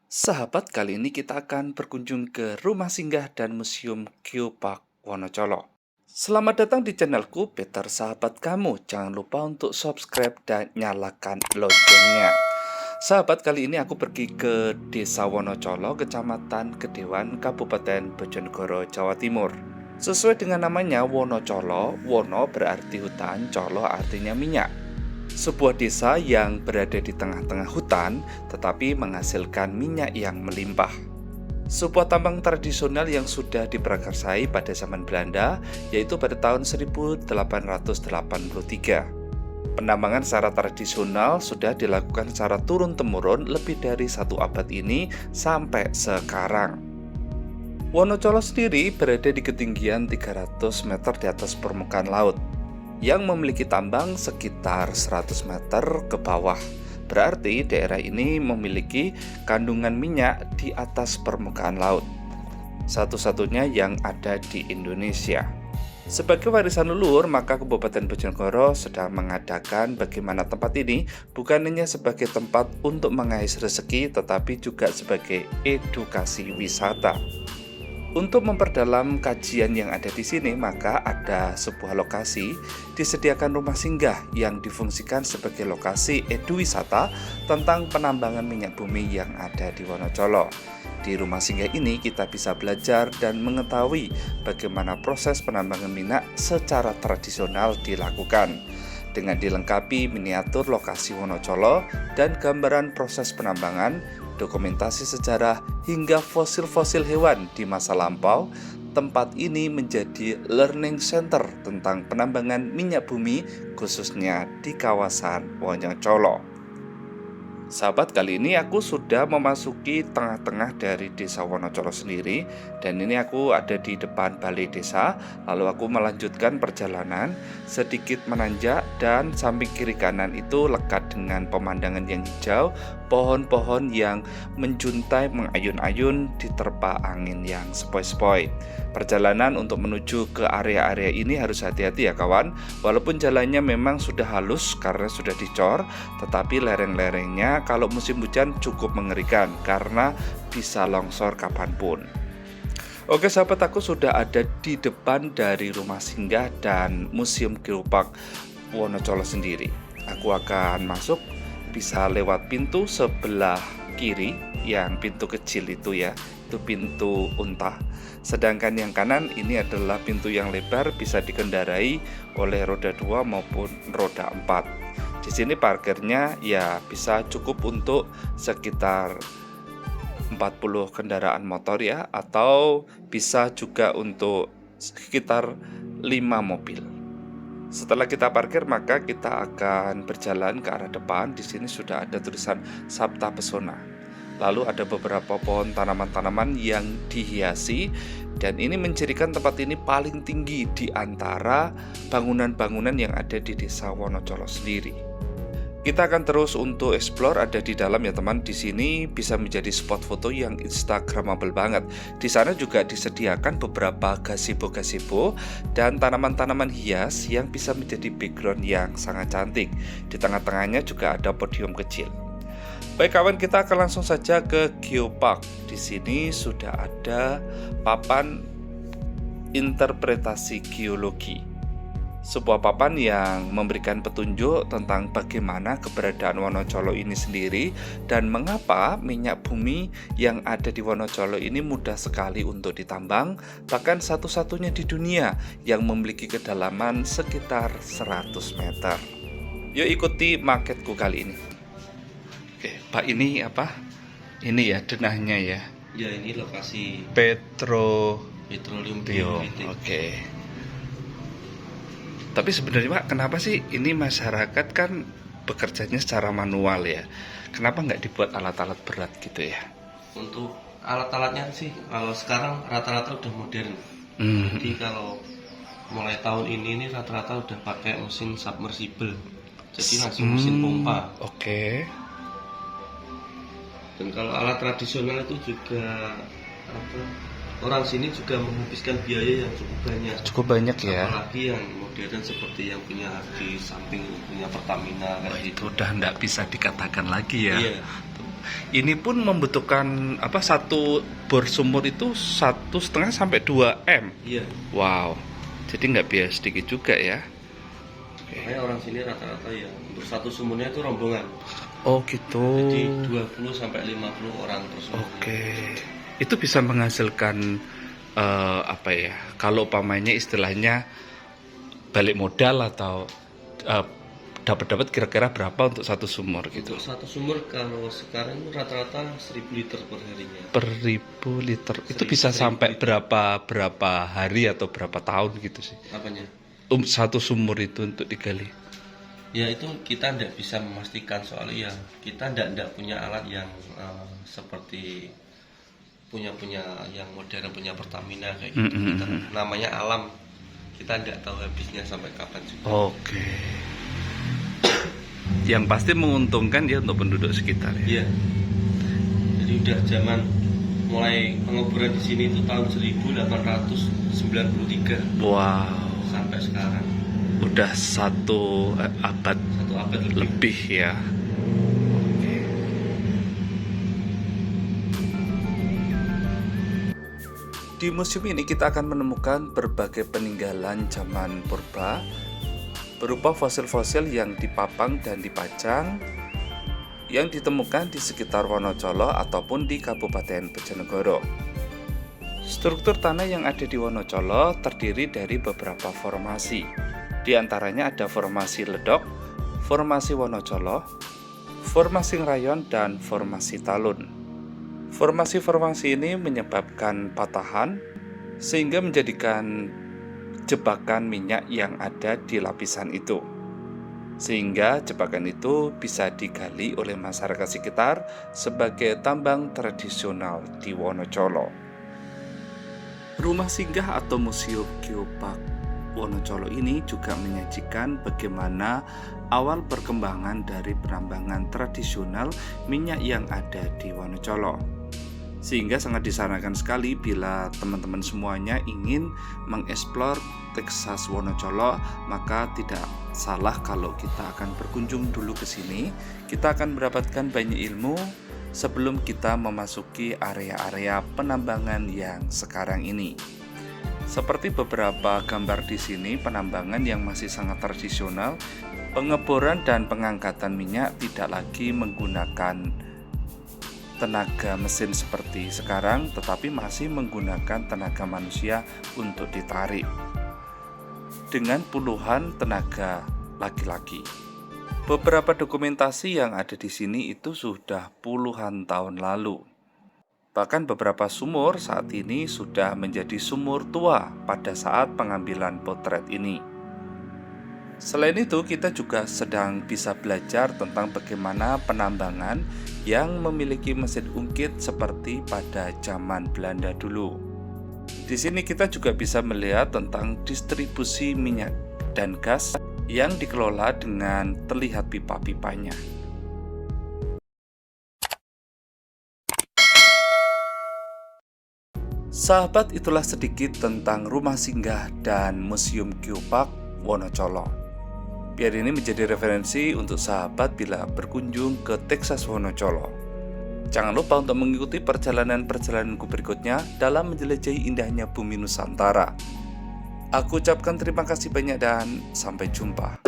Sahabat, kali ini kita akan berkunjung ke rumah singgah dan museum Geopark Wonocolo. Selamat datang di channelku, Peter Sahabat Kamu. Jangan lupa untuk subscribe dan nyalakan loncengnya. Sahabat, kali ini aku pergi ke Desa Wonocolo, Kecamatan Gedewan, Kabupaten Bojonegoro, Jawa Timur. Sesuai dengan namanya Wonocolo, Wono berarti hutan, Colo artinya minyak. Sebuah desa yang berada di tengah-tengah hutan, tetapi menghasilkan minyak yang melimpah. Sebuah tambang tradisional yang sudah diprakarsai pada zaman Belanda, yaitu pada tahun 1883. Penambangan secara tradisional sudah dilakukan secara turun-temurun lebih dari 1 abad ini sampai sekarang. Wonocolo sendiri berada di ketinggian 300 meter di atas permukaan laut, yang memiliki tambang sekitar 100 meter ke bawah. Berarti daerah ini memiliki kandungan minyak di atas permukaan laut, satu-satunya yang ada di Indonesia. Sebagai warisan leluhur, maka Kabupaten Bojonegoro sedang mengadakan bagaimana tempat ini bukan hanya sebagai tempat untuk mengais rezeki, tetapi juga sebagai edukasi wisata. Untuk memperdalam kajian yang ada di sini, maka ada sebuah lokasi disediakan rumah singgah yang difungsikan sebagai lokasi eduwisata tentang penambangan minyak bumi yang ada di Wonocolo. Di rumah singgah ini kita bisa belajar dan mengetahui bagaimana proses penambangan minyak secara tradisional dilakukan, dengan dilengkapi miniatur lokasi Wonocolo dan gambaran proses penambangan, dokumentasi sejarah, hingga fosil-fosil hewan di masa lampau. Tempat ini menjadi learning center tentang penambangan minyak bumi, khususnya di kawasan Wonocolo. Sahabat, kali ini aku sudah memasuki tengah-tengah dari desa Wonocolo sendiri, dan ini aku ada di depan balai desa. Lalu aku melanjutkan perjalanan sedikit menanjak, dan samping kiri kanan itu lekat dengan pemandangan yang hijau, pohon-pohon yang menjuntai mengayun-ayun diterpa angin yang sepoi-sepoi. Perjalanan untuk menuju ke area-area ini harus hati-hati ya kawan. Walaupun jalannya memang sudah halus karena sudah dicor, tetapi lereng-lerengnya kalau musim hujan cukup mengerikan karena bisa longsor kapanpun. Oke sahabat, aku sudah ada di depan dari rumah singgah dan museum Geopark Wonocolo sendiri. Aku akan masuk, bisa lewat pintu sebelah kiri, yang pintu kecil itu ya, itu pintu unta. Sedangkan yang kanan ini adalah pintu yang lebar, bisa dikendarai oleh roda 2 maupun roda 4. Di sini parkirnya ya bisa cukup untuk sekitar 40 kendaraan motor ya, atau bisa juga untuk sekitar 5 mobil. Setelah kita parkir, maka kita akan berjalan ke arah depan. Di sini sudah ada tulisan Sabta Pesona. Lalu ada beberapa pohon tanaman-tanaman yang dihiasi, dan ini mencirikan tempat ini paling tinggi di antara bangunan-bangunan yang ada di desa Wonocolo sendiri. Kita akan terus untuk explore, ada di dalam ya teman. Di sini bisa menjadi spot foto yang instagramable banget. Di sana juga disediakan beberapa gazebo-gazebo dan tanaman-tanaman hias yang bisa menjadi background yang sangat cantik. Di tengah-tengahnya juga ada podium kecil. Baik kawan, kita akan langsung saja ke Geopark. Di sini sudah ada papan interpretasi geologi. Sebuah papan yang memberikan petunjuk tentang bagaimana keberadaan Wonocolo ini sendiri dan mengapa minyak bumi yang ada di Wonocolo ini mudah sekali untuk ditambang, bahkan satu-satunya di dunia yang memiliki kedalaman sekitar 100 meter. Yuk ikuti marketku kali ini. Oke, Pak, ini apa? Ini ya denahnya ya. Ya, ini lokasi Petroleum. petroleum Oke. Tapi sebenarnya Pak, kenapa sih ini masyarakat kan bekerjanya secara manual ya? Kenapa nggak dibuat alat-alat berat gitu ya? Untuk alat-alatnya sih, kalau sekarang rata-rata udah modern. Jadi kalau mulai tahun ini rata-rata udah pakai mesin submersible. Jadi langsung mesin pompa. Oke. Dan kalau alat tradisional itu juga orang sini juga menghabiskan biaya yang cukup banyak. Cukup banyak ya. Apalagi yang modern seperti yang punya di samping punya Pertamina kayak Itu udah nggak bisa dikatakan lagi ya. Iya. Ini pun membutuhkan satu bor sumur itu 1,5 sampai 2 M. Iya. Wow. Jadi nggak biaya sedikit juga ya. Makanya orang sini rata-rata ya untuk satu sumurnya itu rombongan. Oh gitu. Jadi 20 sampai 50 orang per sumur. Oke. Itu bisa menghasilkan kalau umpamanya istilahnya balik modal atau dapat kira-kira berapa untuk satu sumur gitu? Untuk satu sumur kalau sekarang itu rata-rata 1.000 liter per harinya. Per 1.000 liter. Itu 1.000 bisa sampai liter. berapa hari atau berapa tahun gitu sih? Apanya? Satu sumur itu untuk digali. Ya itu kita tidak bisa memastikan soalnya ya kita tidak punya alat yang seperti punya yang modern, punya Pertamina kayak gitu. Namanya alam, kita tidak tahu habisnya sampai kapan juga. Oke. Yang pasti menguntungkan ya untuk penduduk sekitar ya. Iya. Jadi udah zaman mulai pengoboran di sini itu tahun 1893. Wow. Sampai sekarang. Udah satu abad lebih ya. Di museum ini kita akan menemukan berbagai peninggalan zaman purba berupa fosil-fosil yang dipapang dan dipajang yang ditemukan di sekitar Wonocolo ataupun di Kabupaten Bojonegoro. Struktur tanah yang ada di Wonocolo terdiri dari beberapa formasi. Di antaranya ada formasi Ledok, formasi Wonocolo, formasi Ngerayon, dan formasi Talun. Formasi-formasi ini menyebabkan patahan sehingga menjadikan jebakan minyak yang ada di lapisan itu. Sehingga jebakan itu bisa digali oleh masyarakat sekitar sebagai tambang tradisional di Wonocolo. Rumah singgah atau Museum Geopark Wonocolo ini juga menyajikan bagaimana awal perkembangan dari penambangan tradisional minyak yang ada di Wonocolo. Sehingga sangat disarankan sekali bila teman-teman semuanya ingin mengeksplor Texas Wonocolo, maka tidak salah kalau kita akan berkunjung dulu ke sini. Kita akan mendapatkan banyak ilmu sebelum kita memasuki area-area penambangan yang sekarang ini. Seperti beberapa gambar di sini, penambangan yang masih sangat tradisional, pengeboran dan pengangkatan minyak tidak lagi menggunakan tenaga mesin seperti sekarang, tetapi masih menggunakan tenaga manusia untuk ditarik dengan puluhan tenaga laki-laki. Beberapa dokumentasi yang ada di sini itu sudah puluhan tahun lalu. Bahkan beberapa sumur saat ini sudah menjadi sumur tua pada saat pengambilan potret ini. Selain itu, kita juga sedang bisa belajar tentang bagaimana penambangan yang memiliki mesin ungkit seperti pada zaman Belanda dulu. Di sini kita juga bisa melihat tentang distribusi minyak dan gas yang dikelola dengan terlihat pipa-pipanya. Sahabat, itulah sedikit tentang rumah singgah dan Museum Geopark Wonocolo. Biar ini menjadi referensi untuk sahabat bila berkunjung ke Texas Wonocolo. Jangan lupa untuk mengikuti perjalanan-perjalananku berikutnya dalam menjelajahi indahnya bumi Nusantara. Aku ucapkan terima kasih banyak dan sampai jumpa.